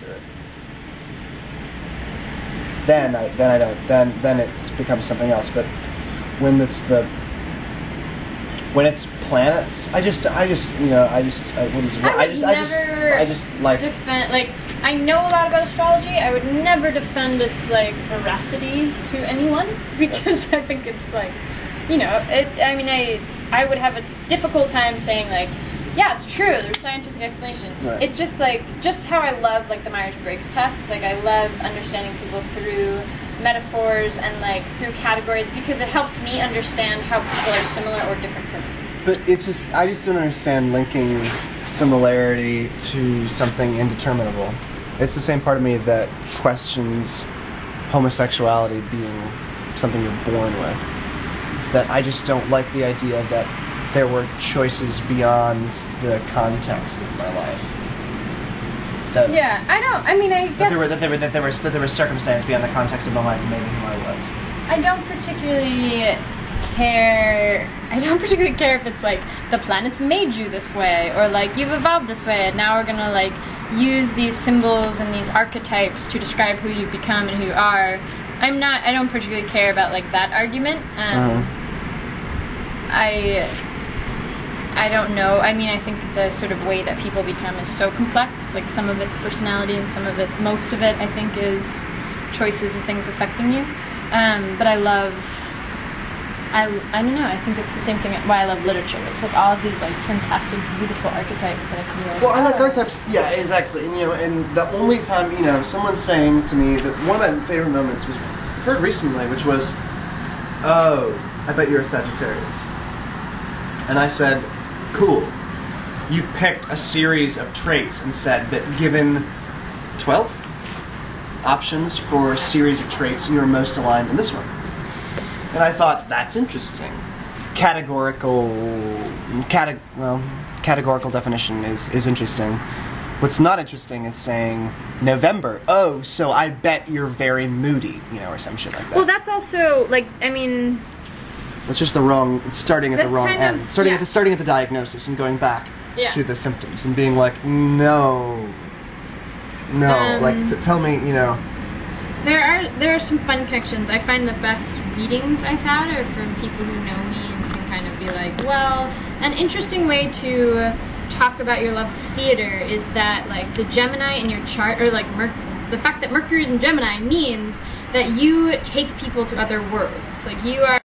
to it. Then I don't. Then it's becomes something else. But when it's planets, I just like defend, like, I know a lot about astrology. I would never defend its like veracity to anyone because I think it's like, you know, I mean, I would have a difficult time saying like, yeah, it's true, there's scientific explanation. Right. It's just like, just how I love like the Myers-Briggs test. Like, I love understanding people through metaphors and like through categories because it helps me understand how people are similar or different from me. But I just don't understand linking similarity to something indeterminable. It's the same part of me that questions homosexuality being something you're born with. That I just don't like the idea that there were choices beyond the context of my life. Yeah, I guess that there was circumstance beyond the context of my life, maybe who I was. I don't particularly care if it's like the planets made you this way or like you've evolved this way and now we're gonna like use these symbols and these archetypes to describe who you become and who you are. I don't particularly care about like that argument. I don't know. I mean, I think the sort of way that people become is so complex. Like some of it's personality and some of it, most of it, I think, is choices and things affecting you. But I don't know, I think it's the same thing why I love literature. It's like all of these like fantastic, beautiful archetypes that I can be like, well, I like archetypes, yeah, exactly. And, you know, and the only time, you know, someone saying to me that one of my favorite moments was heard recently, which was, oh, I bet you're a Sagittarius. And I said, cool. You picked a series of traits and said that given 12 options for a series of traits, you're most aligned in this one. And I thought, that's interesting. Categorical definition is interesting. What's not interesting is saying November. Oh, so I bet you're very moody, you know, or some shit like that. Well, that's also like, I mean, it's just it's starting at the wrong end. Starting at the diagnosis and going back to the symptoms and being like, no, like tell me, you know. There are some fun connections. I find the best readings I've had are from people who know me and can kind of be like, well, an interesting way to talk about your love of theater is that like the Gemini in your chart, or like the fact that Mercury is in Gemini means that you take people to other worlds. Like you are